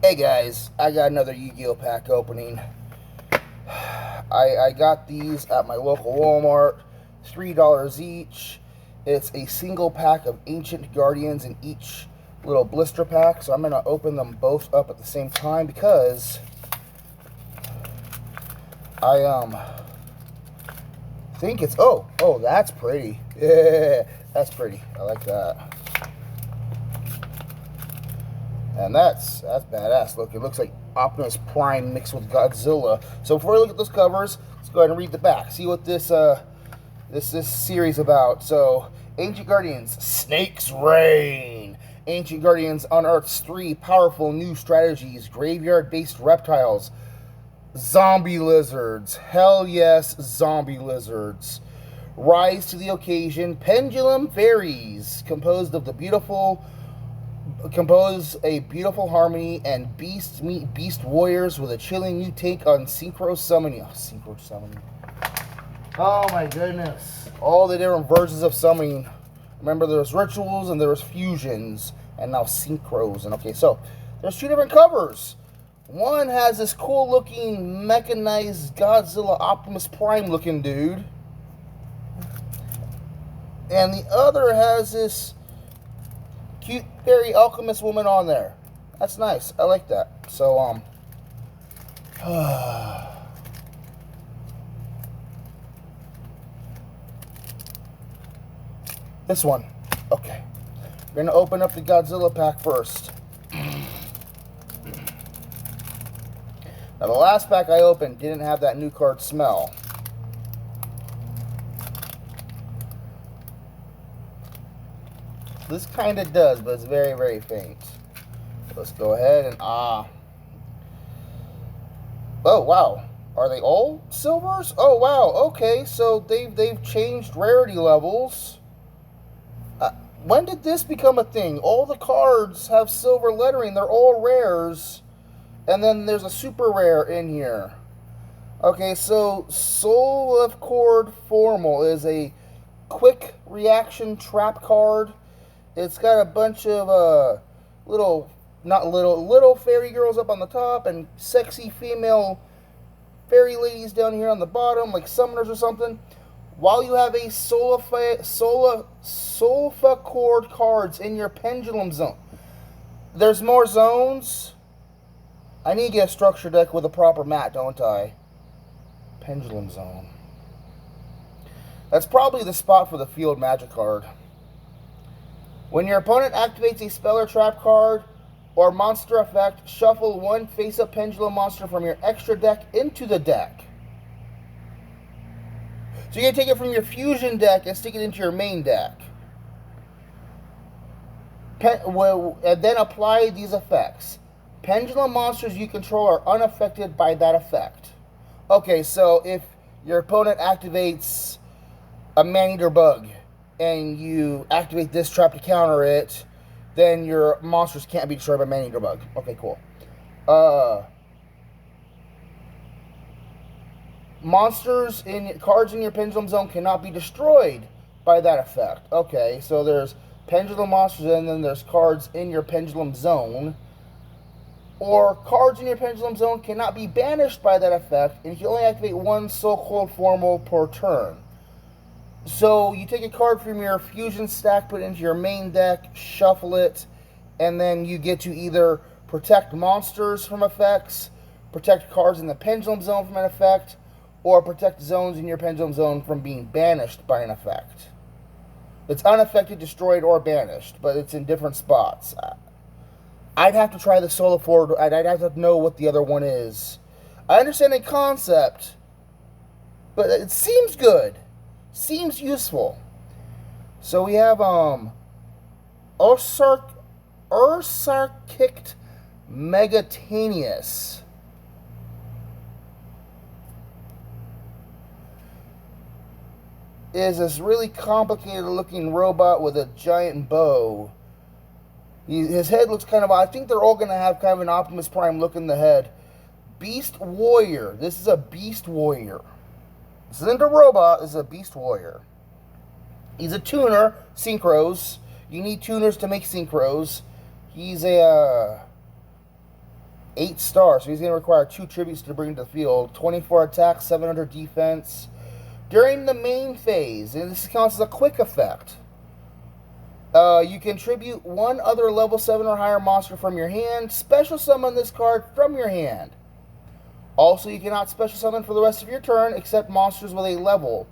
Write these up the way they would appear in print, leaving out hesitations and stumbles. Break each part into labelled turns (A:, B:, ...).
A: Hey guys, I got another Yu-Gi-Oh pack opening. I got these at my local Walmart, $3 each. It's a single pack of Ancient Guardians in each little blister pack, so I'm going to open them both up at the same time because I think it's, oh, that's pretty. Yeah, that's pretty. I like that. And that's badass. Look, it looks like Optimus Prime mixed with Godzilla. So before we look at those covers, let's go ahead and read the back. See what this this series about. So, Ancient Guardians, Snake's Reign. Ancient Guardians unearths 3 powerful new strategies: graveyard-based reptiles, zombie lizards. Hell yes, zombie lizards. Rise to the occasion. Pendulum fairies, composed a beautiful harmony, and beasts meet beast warriors with a chilling new take on synchro summoning. Synchro summoning. Oh my goodness. All the different versions of summoning. Remember, there was rituals and there was fusions, and now synchros. And okay, so there's 2 different covers. One has this cool looking mechanized Godzilla Optimus Prime looking dude, and the other has this cute fairy alchemist woman on there. That's nice. I like that. So, this one. Okay. We're going to open up the Godzilla pack first. Now, the last pack I opened didn't have that new card smell. This kind of does, but it's very, very faint. Let's go ahead and oh wow, are they all silvers? Oh wow, okay, so they've changed rarity levels. When did this become a thing? All the cards have silver lettering. They're all rares, and then there's a super rare in here. Okay, so Soul of Cord Formal is a quick reaction trap card. It's got a bunch of little fairy girls up on the top and sexy female fairy ladies down here on the bottom, like summoners or something. While you have a Solfa Cord cards in your Pendulum Zone. There's more zones. I need to get a structure deck with a proper mat, don't I? Pendulum Zone. That's probably the spot for the Field Magic card. When your opponent activates a spell or trap card or monster effect, shuffle 1 face-up pendulum monster from your extra deck into the deck. So you're going to take it from your fusion deck and stick it into your main deck. And then apply these effects. Pendulum monsters you control are unaffected by that effect. Okay, so if your opponent activates a man-eater bug, and you activate this trap to counter it, then your monsters can't be destroyed by man-eater bug. Okay, cool. Cards in your Pendulum Zone cannot be destroyed by that effect. Okay, so there's Pendulum monsters, and then there's cards in your Pendulum Zone. Or cards in your Pendulum Zone cannot be banished by that effect, and you can only activate 1 Soul Cold Formal per turn. So you take a card from your fusion stack, put it into your main deck, shuffle it, and then you get to either protect monsters from effects, protect cards in the Pendulum Zone from an effect, or protect zones in your Pendulum Zone from being banished by an effect. It's unaffected, destroyed, or banished, but it's in different spots. I'd have to try the Soul Forward. I'd have to know what the other one is. I understand the concept, but it seems good. Seems useful. So we have Ursarkicked Megatanius. Is this really complicated looking robot with a giant bow. His head looks kind of, I think they're all going to have kind of an Optimus Prime look in the head. Beast Warrior. This is a Beast Warrior. This isn't a robot, this is a Beast Warrior. He's a tuner, synchros. You need tuners to make synchros. He's a 8 stars, so he's going to require 2 tributes to bring to the field. 24 attack, 700 defense. During the main phase, and this counts as a quick effect, you can tribute 1 other level 7 or higher monster from your hand. Special summon this card from your hand. Also, you cannot special summon for the rest of your turn except monsters with a level.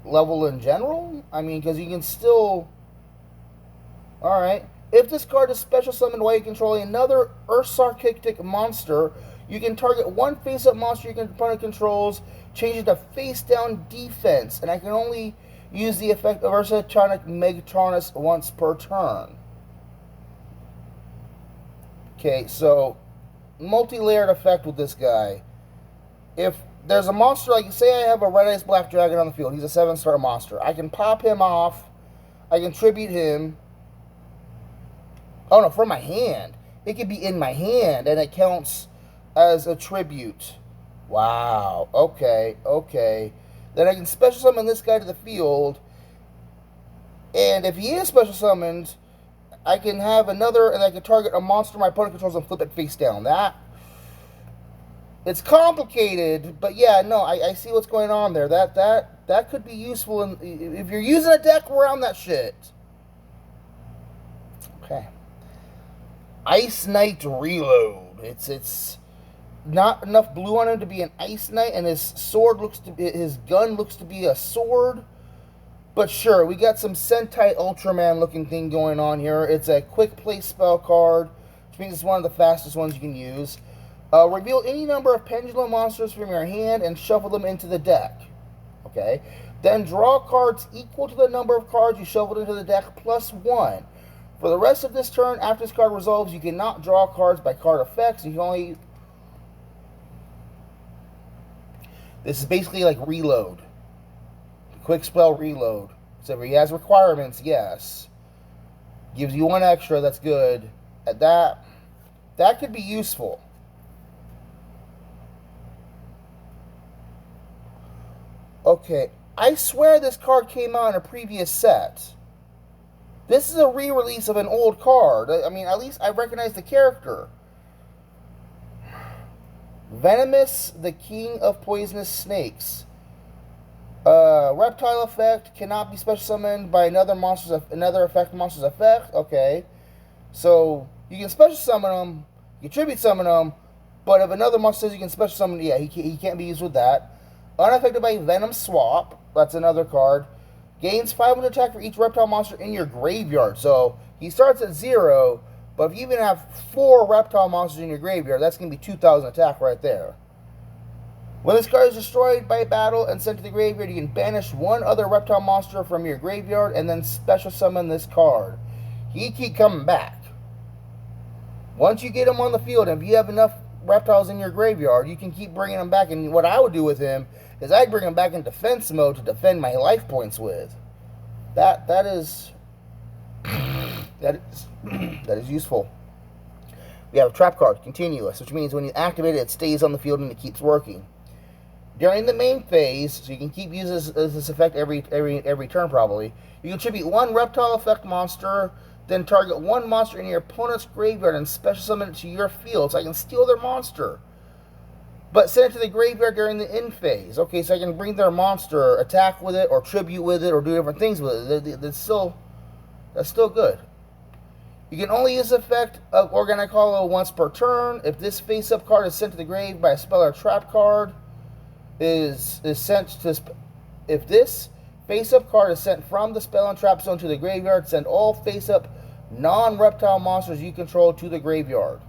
A: Level in general? I mean, because you can still... Alright. If this card is special summoned while you control another Ursarctic monster, you can target 1 face-up monster your opponent controls, change it to face-down defense, and I can only use the effect of Ursarctic Megatronus once per turn. Okay, so multi-layered effect with this guy. If there's a monster, like say I have a Red Ice Black Dragon on the field, he's a 7-star monster. I can pop him off, I can tribute him. Oh no, from my hand. It could be in my hand and it counts as a tribute. Wow, okay. Then I can special summon this guy to the field, and if he is special summoned, I can have another, and I can target a monster my opponent controls and flip it face down. It's complicated, but yeah, no, I see what's going on there. That could be useful if you're using a deck around that shit. Okay. Ice Knight Reload. It's not enough blue on him to be an Ice Knight, and his gun looks to be a sword. But sure, we got some Sentai Ultraman looking thing going on here. It's a quick play spell card, which means it's one of the fastest ones you can use. Reveal any number of pendulum monsters from your hand and shuffle them into the deck. Okay. Then draw cards equal to the number of cards you shuffled into the deck plus 1. For the rest of this turn, after this card resolves, you cannot draw cards by card effects. You can only... This is basically like reload. Quick spell reload. So if he has requirements, yes. Gives you 1 extra, that's good. That could be useful. Okay, I swear this card came out in a previous set. This is a re-release of an old card. I mean, at least I recognize the character. Venomous, the King of Poisonous Snakes. Reptile effect cannot be special summoned by another effect monster's effect. Okay, so you can special summon them, you can tribute summon them, but if another monster says you can special summon, yeah, he can't be used with that. Unaffected by Venom Swap. That's another card. Gains 500 attack for each reptile monster in your graveyard. So he starts at 0, but if you even have 4 reptile monsters in your graveyard, that's going to be 2,000 attack right there. When this card is destroyed by battle and sent to the graveyard, you can banish 1 other reptile monster from your graveyard and then special summon this card. He keep coming back. Once you get him on the field, and if you have enough reptiles in your graveyard, you can keep bringing him back. And what I would do with him is I'd bring him back in defense mode to defend my life points with. That is useful. We have a trap card, continuous, which means when you activate it, it stays on the field and it keeps working. During the main phase, so you can keep using this effect every turn probably, you can tribute 1 reptile effect monster, then target 1 monster in your opponent's graveyard and special summon it to your field, so I can steal their monster. But send it to the graveyard during the end phase. Okay, so I can bring their monster, attack with it, or tribute with it, or do different things with it. That's still good. You can only use the effect of Organic Hollow once per turn. If this face-up card is sent to the grave by a spell or trap card, is sent to... If this face-up card is sent from the spell and trap zone to the graveyard, send all face-up non-reptile monsters you control to the graveyard.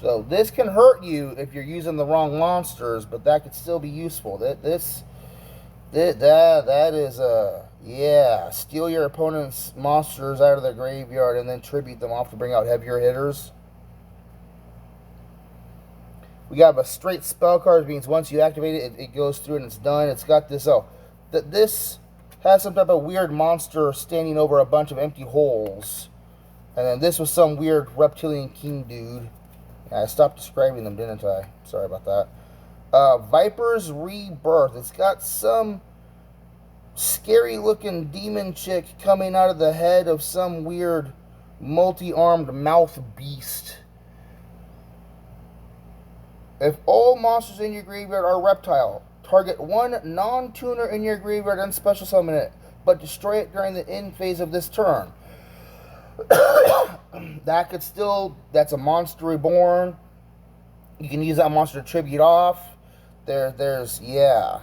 A: So this can hurt you if you're using the wrong monsters, but that could still be useful. That is yeah, steal your opponent's monsters out of their graveyard and then tribute them off to bring out heavier hitters. We got a straight spell card, which means once you activate it, it goes through and it's done. It's got this, this has some type of weird monster standing over a bunch of empty holes. And then this was some weird reptilian king dude. I stopped describing them, didn't I? Sorry about that. Viper's Rebirth. It's got some scary-looking demon chick coming out of the head of some weird Multi-armed mouth beast. If all monsters in your graveyard are reptile, target one non-tuner in your graveyard and special summon it, but destroy it during the end phase of this turn. That's a monster reborn. You can use that monster to tribute off. Yeah.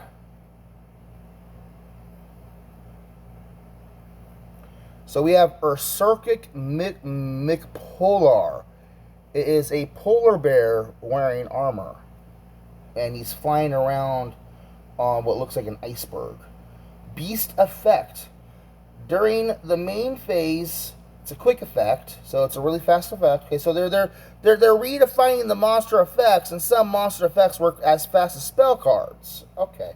A: So we have Ursurkic McPolar. It is a polar bear wearing armor. And he's flying around on what looks like an iceberg. Beast effect. During the main phase, it's a quick effect, so it's a really fast effect. Okay, so they're redefining the monster effects, and some monster effects work as fast as spell cards. Okay.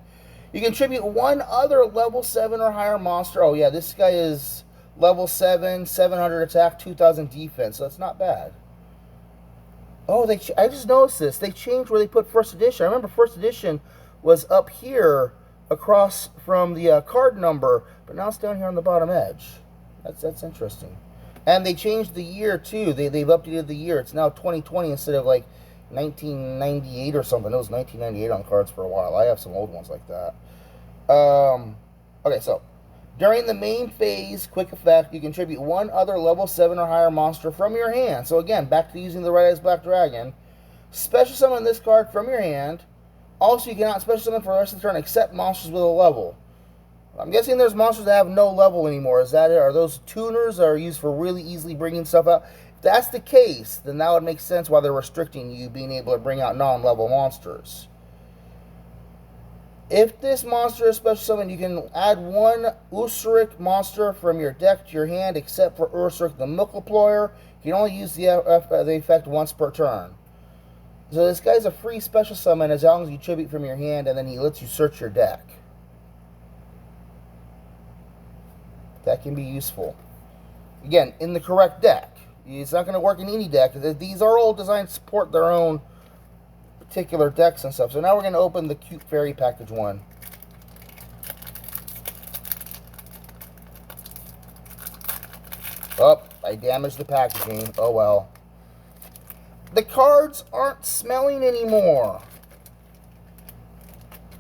A: You can tribute one other level 7 or higher monster. Oh yeah, this guy is level 7, 700 attack, 2000 defense, so that's not bad. Oh, I just noticed this. They changed where they put first edition. I remember first edition was up here across from the card number, but now it's down here on the bottom edge. That's interesting. And they changed the year too. They've updated the year. It's now 2020 instead of like 1998 or something. It was 1998 on cards for a while. I have some old ones like that. Okay, so during the main phase, quick effect, you can tribute one other level 7 or higher monster from your hand. So again, back to using the Red Eyes Black Dragon. Special summon this card from your hand. Also, you cannot special summon for the rest of the turn except monsters with a level. I'm guessing there's monsters that have no level anymore. Is that it? Are those tuners that are used for really easily bringing stuff out? If that's the case, then that would make sense why they're restricting you being able to bring out non-level monsters. If this monster is special summoned, you can add one Ursurkic monster from your deck to your hand, except for Ursurkic the Multiplier. You can only use the effect once per turn. So this guy's a free special summon as long as you tribute from your hand, and then he lets you search your deck. That can be useful. Again, in the correct deck. It's not going to work in any deck. These are all designed to support their own particular decks and stuff. So now we're going to open the Cute Fairy Package 1. Oh, I damaged the packaging. Oh well. The cards aren't smelling anymore.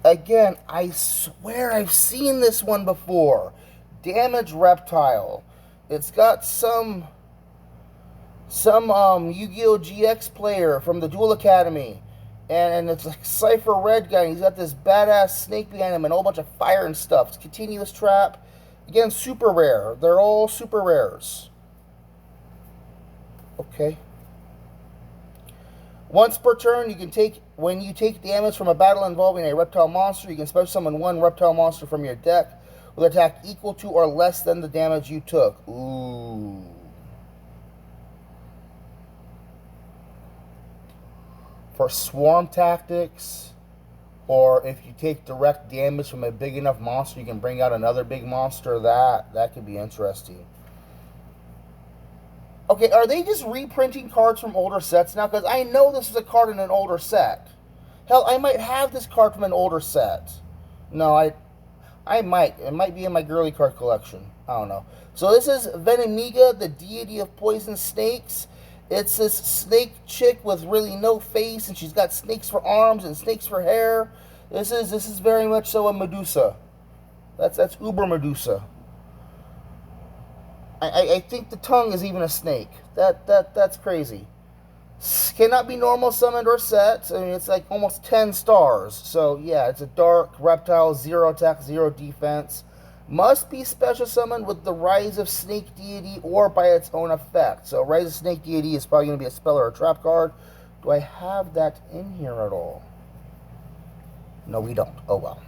A: Again, I swear I've seen this one before. Damaged Reptile. It's got some Yu-Gi-Oh! GX player from the Duel Academy. And it's a Cypher Red guy. And he's got this badass snake behind him and a whole bunch of fire and stuff. It's Continuous Trap. Again, super rare. They're all super rares. Okay. Once per turn, when you take damage from a battle involving a reptile monster, you can special summon one reptile monster from your deck with attack equal to or less than the damage you took. Ooh. For swarm tactics, or if you take direct damage from a big enough monster, you can bring out another big monster. That could be interesting. Okay, are they just reprinting cards from older sets now? Because I know this is a card in an older set. Hell, I might have this card from an older set. No, I might. It might be in my girly card collection. I don't know. So this is Venemiga, the deity of poison snakes. It's this snake chick with really no face, and she's got snakes for arms and snakes for hair. This is very much so a Medusa. That's Uber Medusa. I think the tongue is even a snake. That's crazy. Cannot be normal summoned or set. I mean, it's like almost 10 stars. So yeah, it's a dark reptile, 0 attack, 0 defense. Must be special summoned with the Rise of Snake Deity or by its own effect. So Rise of Snake Deity is probably going to be a spell or a trap card. Do I have that in here at all? No, we don't. Oh well.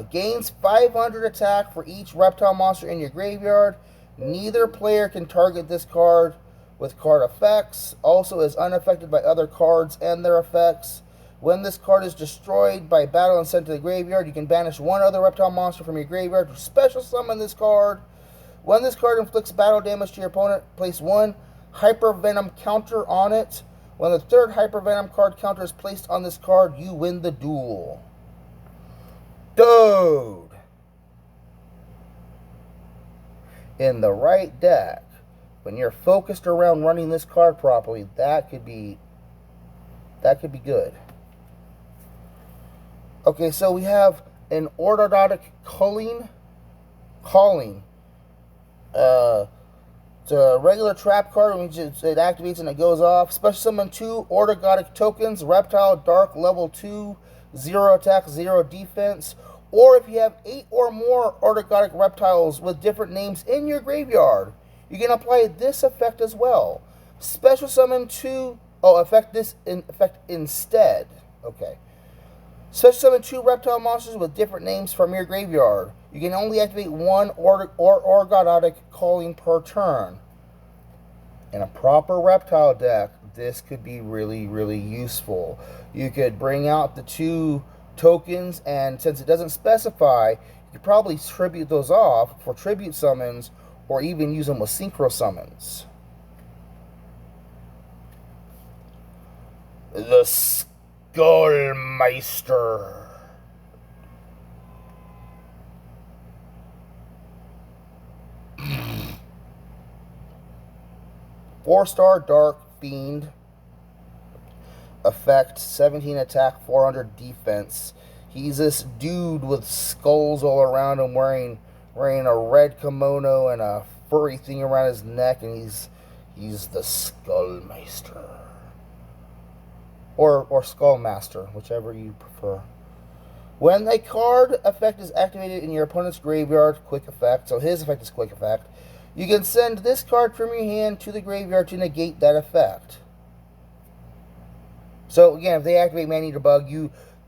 A: Gains 500 attack for each reptile monster in your graveyard. Neither player can target this card with card effects. Also is unaffected by other cards and their effects. When this card is destroyed by battle and sent to the graveyard, you can banish one other reptile monster from your graveyard to special summon this card. When this card inflicts battle damage to your opponent, place one Hyper Venom counter on it. When the third Hyper Venom card counter is placed on this card, you win the duel. Dude! in the right deck, when you're focused around running this card properly, that could be good. Okay, so we have an orthodotic calling. It's a regular trap card, which it activates and it goes off. Special summon 2 orthogotic tokens. Reptile, Dark, level 2, 0 attack, 0 defense. Or if you have 8 or more orthogotic reptiles with different names in your graveyard, you can apply this effect as well. Special summon 2... Oh, effect instead. Okay. Special summon 2 reptile monsters with different names from your graveyard. You can only activate 1 orthogotic calling per turn. In a proper reptile deck, this could be really, really useful. You could bring out the 2 tokens, and since it doesn't specify, you could probably tribute those off for tribute summons, or even use them with synchro summons. The Skullmeister. 4-star Dark Fiend. Effect, 17 attack, 400 defense. He's this dude with skulls all around him, wearing a red kimono and a furry thing around his neck, and he's the Skullmeister. Or Skullmaster, whichever you prefer. When a card effect is activated in your opponent's graveyard, quick effect, so his effect is quick effect, you can send this card from your hand to the graveyard to negate that effect. So again, if they activate Maneater Bug,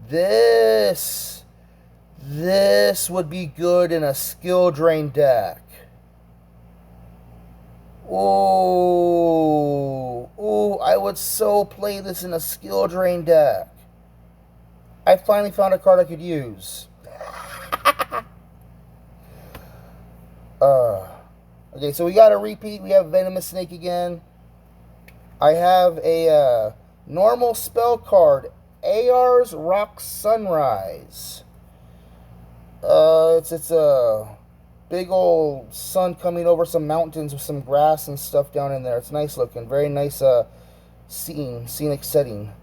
A: this would be good in a skill drain deck. Ooh, I would so play this in a skill drain deck. I finally found a card I could use. Okay, so we got a repeat. We have Venomous Snake again. I have a normal spell card, Aar's Rock Sunrise. It's a big old sun coming over some mountains with some grass and stuff down in there. It's nice looking, very nice scenic setting.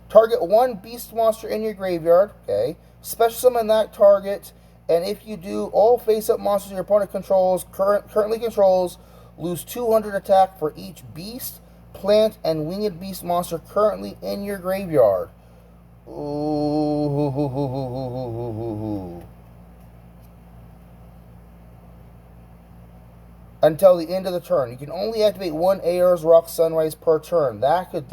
A: Target 1 beast monster in your graveyard. Okay, special summon that target, and if you do, all face-up monsters your opponent currently controls lose 200 attack for each beast, plant, and winged beast monster currently in your graveyard. Ooh. Until the end of the turn. You can only activate 1 Aar's Rock Sunrise per turn. That could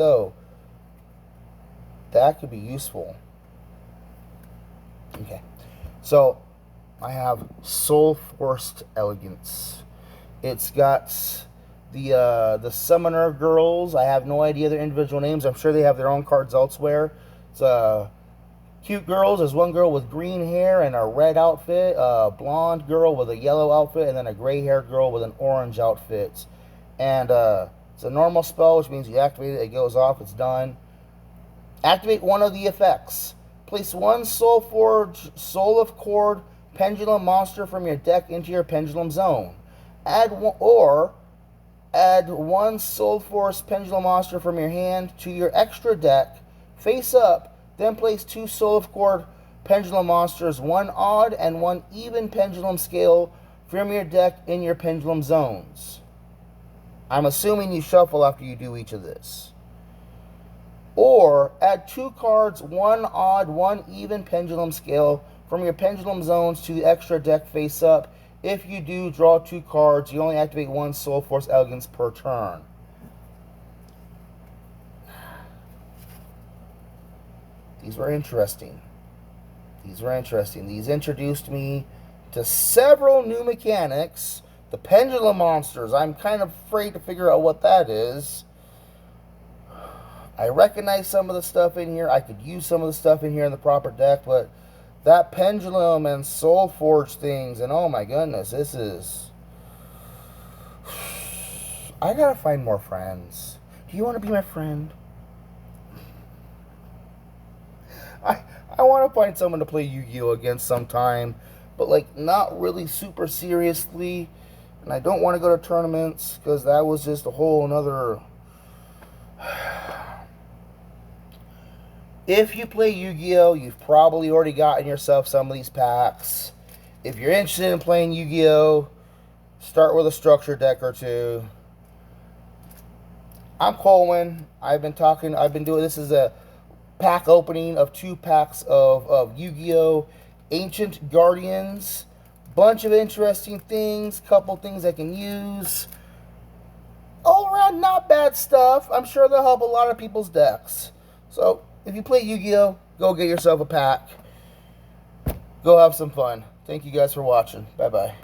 A: be useful. Okay. So, I have Soul Forced Elegance. It's got the Summoner Girls. I have no idea their individual names. I'm sure they have their own cards elsewhere. It's cute girls. There's one girl with green hair and a red outfit, a blonde girl with a yellow outfit, and then a gray haired girl with an orange outfit. And it's a normal spell, which means you activate it, it goes off, it's done. Activate one of the effects. Place 1 Soulforge, Soul of Cord, Pendulum monster from your deck into your Pendulum zone. Add 1 Soulforce Pendulum monster from your hand to your extra deck, face up, then place 2 Soul of Cord Pendulum monsters, 1 odd and 1 even pendulum scale from your deck in your Pendulum zones. I'm assuming you shuffle after you do each of this. Or add 2 cards, 1 odd, 1 even pendulum scale from your Pendulum zones to the extra deck face up. If you do, draw 2 cards. You only activate 1 Soul Force Elegance per turn. These were interesting. These introduced me to several new mechanics. The Pendulum Monsters, I'm kind of afraid to figure out what that is. I recognize some of the stuff in here. I could use some of the stuff in here in the proper deck, but that Pendulum and Soul Forge things, and oh my goodness, this is... I gotta find more friends. Do you want to be my friend? I want to find someone to play Yu-Gi-Oh! Against sometime, but like not really super seriously. And I don't want to go to tournaments because that was just a whole another... If you play Yu-Gi-Oh, you've probably already gotten yourself some of these packs. If you're interested in playing Yu-Gi-Oh, start with a structure deck or two. I'm Colwen. I've been doing, this is a pack opening of 2 packs of Yu-Gi-Oh! Ancient Guardians. Bunch of interesting things, couple things I can use. All around, not bad stuff. I'm sure they'll help a lot of people's decks. So, if you play Yu-Gi-Oh, go get yourself a pack. Go have some fun. Thank you guys for watching. Bye-bye.